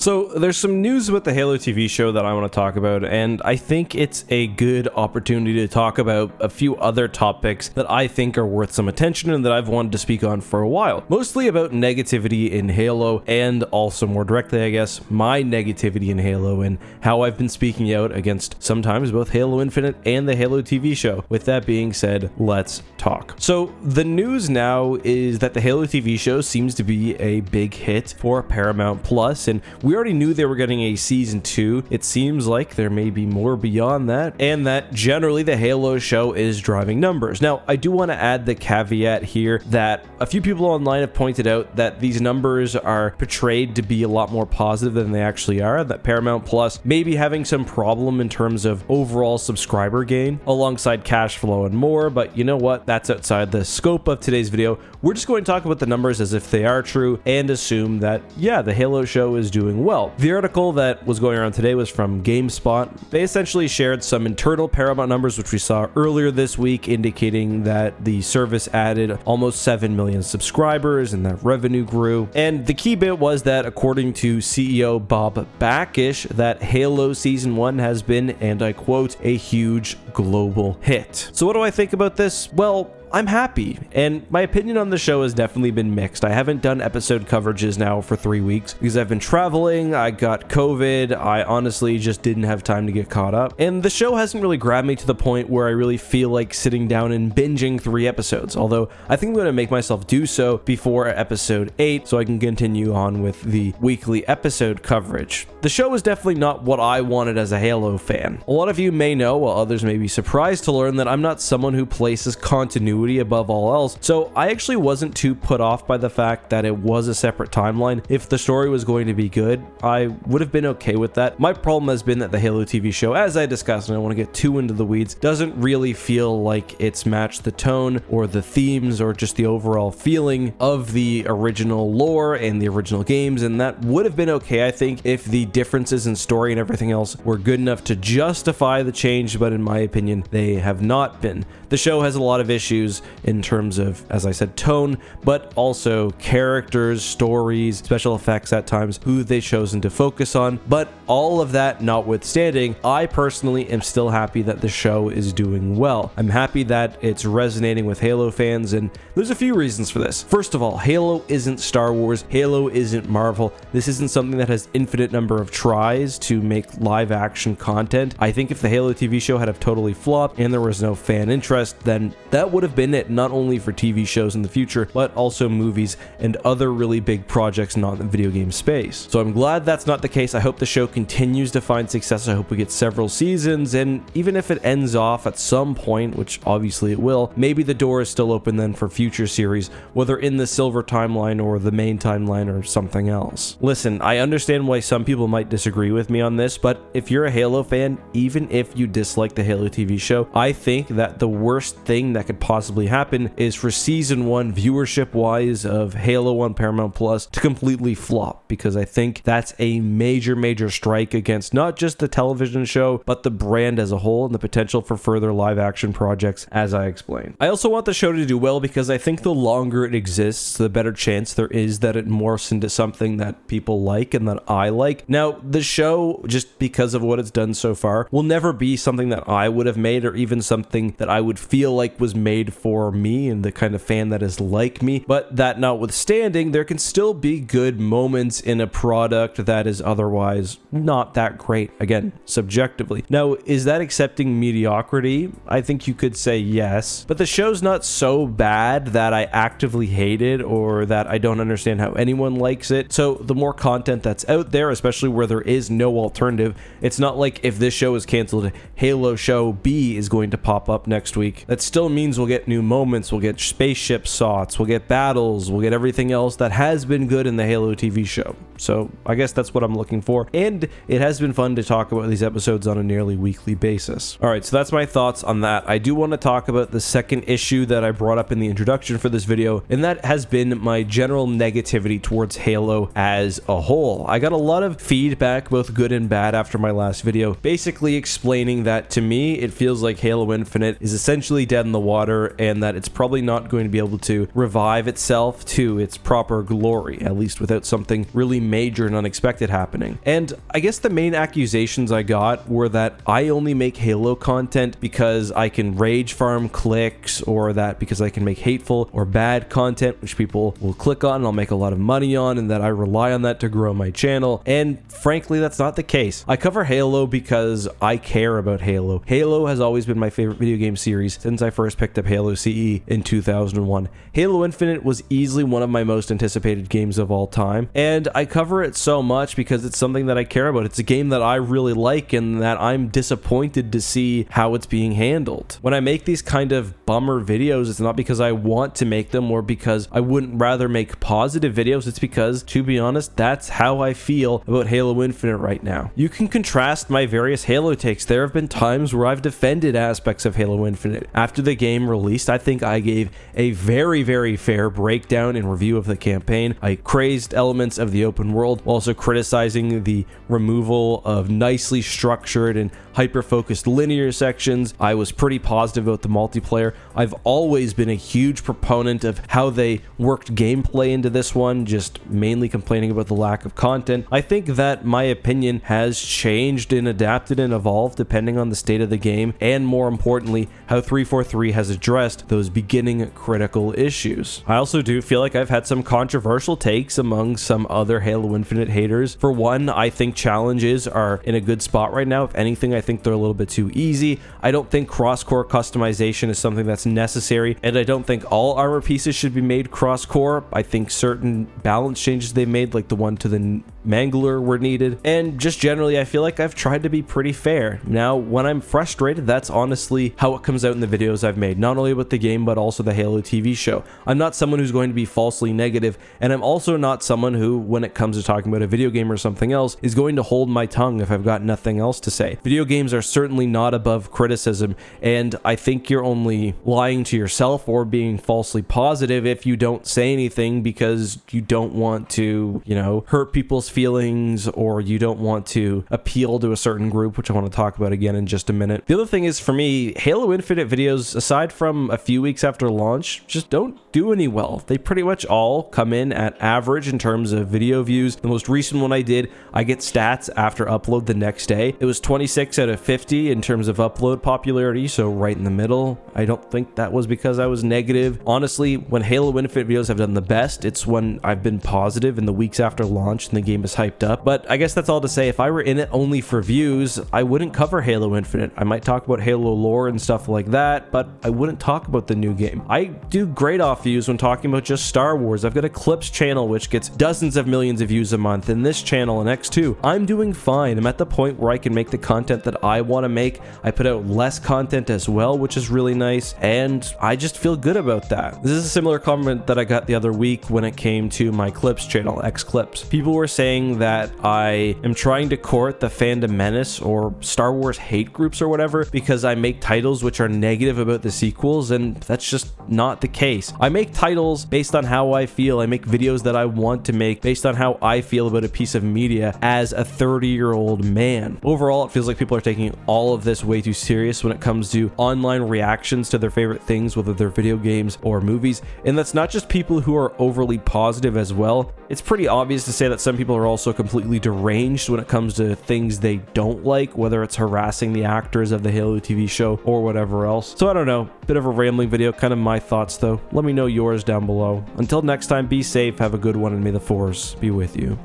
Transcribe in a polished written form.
So there's some news about the Halo TV show that I want to talk about, and I think it's a good opportunity to talk about a few other topics that I think are worth some attention and that I've wanted to speak on for a while. Mostly about negativity in Halo, and also more directly, I guess, my negativity in Halo and how I've been speaking out against sometimes both Halo Infinite and the Halo TV show. With that being said, let's talk. So the news now is that the Halo TV show seems to be a big hit for Paramount Plus, and we already knew they were getting a season 2. It seems like there may be more beyond that, and that generally the Halo show is driving numbers. Now, I do want to add the caveat here that a few people online have pointed out that these numbers are portrayed to be a lot more positive than they actually are, that Paramount Plus may be having some problem in terms of overall subscriber gain alongside cash flow and more, but you know what? That's outside the scope of today's video. We're just going to talk about the numbers as if they are true and assume that, yeah, the Halo show is doing well. The article that was going around today was from GameSpot. They essentially shared some internal Paramount numbers, which we saw earlier this week, indicating that the service added almost 7 million subscribers and that revenue grew. And the key bit was that, according to CEO Bob Backlash, that Halo Season 1 has been, and I quote, a huge global hit. So what do I think about this? Well, I'm happy, and my opinion on the show has definitely been mixed. I haven't done episode coverages now for 3 weeks because I've been traveling, I got COVID, I honestly just didn't have time to get caught up, and the show hasn't really grabbed me to the point where I really feel like sitting down and binging 3 episodes, although I think I'm going to make myself do so before episode 8 so I can continue on with the weekly episode coverage. The show is definitely not what I wanted as a Halo fan. A lot of you may know, while others may be surprised to learn, that I'm not someone who places continuity above all else, so I actually wasn't too put off by the fact that it was a separate timeline. If the story was going to be good, I would have been okay with that. My problem has been that the Halo TV show, as I discussed, and I don't want to get too into the weeds, doesn't really feel like it's matched the tone or the themes or just the overall feeling of the original lore and the original games, and that would have been okay, I think, if the differences in story and everything else were good enough to justify the change, but in my opinion, they have not been. The show has a lot of issues in terms of, as I said, tone, but also characters, stories, special effects at times, who they've chosen to focus on. But all of that notwithstanding, I personally am still happy that the show is doing well. I'm happy that it's resonating with Halo fans, and there's a few reasons for this. First of all, Halo isn't Star Wars, Halo isn't Marvel. This isn't something that has infinite number of tries to make live action content. I think if the Halo TV show had have totally flopped and there was no fan interest, then that would have been it, not only for TV shows in the future, but also movies and other really big projects not in the video game space. So I'm glad that's not the case. I hope the show continues to find success. I hope we get several seasons, and even if it ends off at some point, which obviously it will, maybe the door is still open then for future series, whether in the Silver timeline or the main timeline or something else. Listen, I understand why some people might disagree with me on this, but if you're a Halo fan, even if you dislike the Halo TV show, I think that the worst thing that could possibly happen is for season 1 viewership wise of Halo on Paramount Plus to completely flop, because I think that's a major strike against not just the television show but the brand as a whole and the potential for further live action projects, as I explained. I also want the show to do well because I think the longer it exists, the better chance there is that it morphs into something that people like and that I like. Now, the show, just because of what it's done so far, will never be something that I would have made or even something that I would feel like was made for me and the kind of fan that is like me, but that notwithstanding, there can still be good moments in a product that is otherwise not that great, again, subjectively. Now, is that accepting mediocrity? I think you could say yes, but the show's not so bad that I actively hate it or that I don't understand how anyone likes it. So the more content that's out there, especially where there is no alternative, it's not like if this show is canceled, Halo Show B is going to pop up next week. That still means we'll get new moments, we'll get spaceship sauts, we'll get battles, we'll get everything else that has been good in the Halo TV show. So I guess that's what I'm looking for, and it has been fun to talk about these episodes on a nearly weekly basis. Alright, so that's my thoughts on that. I do want to talk about the second issue that I brought up in the introduction for this video, and that has been my general negativity towards Halo as a whole. I got a lot of feedback, both good and bad, after my last video, basically explaining that to me it feels like Halo Infinite is essentially dead in the water and that it's probably not going to be able to revive itself to its proper glory, at least without something really major and unexpected happening. And I guess the main accusations I got were that I only make Halo content because I can rage farm clicks, or that because I can make hateful or bad content which people will click on and I'll make a lot of money on, and that I rely on that to grow my channel. And frankly, that's not the case. I cover Halo because I care about Halo. Halo has always been my favorite video game series since I first picked up Halo CE in 2001. Halo Infinite was easily one of my most anticipated games of all time, and I cover it so much because it's something that I care about. It's a game that I really like and that I'm disappointed to see how it's being handled. When I make these kind of bummer videos, it's not because I want to make them or because I wouldn't rather make positive videos. It's because, to be honest, that's how I feel about Halo Infinite right now. You can contrast my various Halo takes. There have been times where I've defended aspects of Halo Infinite. After the game released, I think I gave a very fair breakdown and review of the campaign. I praised elements of the open world while also criticizing the removal of nicely structured and hyper-focused linear sections. I was pretty positive about the multiplayer. I've always been a huge proponent of how they worked gameplay into this one, just mainly complaining about the lack of content. I think that my opinion has changed and adapted and evolved depending on the state of the game, and more importantly, how 343 has addressed those beginning critical issues. I also do feel like I've had some controversial takes among some other Halo Infinite haters. For one, I think challenges are in a good spot right now. If anything, I think they're a little bit too easy. I don't think cross-core customization is something that's necessary, and I don't think all armor pieces should be made cross-core. I think certain balance changes they made, like the one to the Mangler, were needed, and just generally I feel like I've tried to be pretty fair. Now, when I'm frustrated, that's honestly how it comes out in the videos I've made, not only about the game but also the Halo TV show. I'm not someone who's going to be falsely negative, and I'm also not someone who, when it comes to talking about a video game or something else, is going to hold my tongue if I've got nothing else to say. Video games are certainly not above criticism, and I think you're only lying to yourself or being falsely positive if you don't say anything because you don't want to, hurt people's feelings, or you don't want to appeal to a certain group, which I want to talk about again in just a minute. The other thing is, for me, Halo Infinite videos, aside from a few weeks after launch, just don't do any well. They pretty much all come in at average in terms of video views. The most recent one I did, I get stats after upload the next day. It was 26 out of 50 in terms of upload popularity, so right in the middle. I don't think that was because I was negative. Honestly, when Halo Infinite videos have done the best, it's when I've been positive in the weeks after launch and the game is hyped up. But I guess that's all to say, if I were in it only for views, I wouldn't cover Halo Infinite. I might talk about Halo lore and stuff like that, but I wouldn't talk about the new game. I do great off views when talking about just Star Wars. I've got a Clips channel which gets dozens of millions of views a month, and this channel and X2. I'm doing fine. I'm at the point where I can make the content that I want to make. I put out less content as well, which is really nice, and I just feel good about that. This is a similar comment that I got the other week when it came to my Clips channel, X Clips. People were saying that I am trying to court the fandom menace or Star Wars hate groups or whatever because I make titles which are negative about the sequels, and that's just not the case. I make titles based on how I feel. I make videos that I want to make based on how I feel about a piece of media as a 30-year-old man. Overall, it feels like people are taking all of this way too serious when it comes to online reactions to their favorite things, whether they're video games or movies, and that's not just people who are overly positive as well. It's pretty obvious to say that some people are also completely deranged when it comes to things they don't like, whether it's harassing the actors of the Halo TV show or whatever else. So I don't know, bit of a rambling video, kind of my thoughts though. Let me know yours down below. Until next time, be safe, have a good one, and may the Force be with you.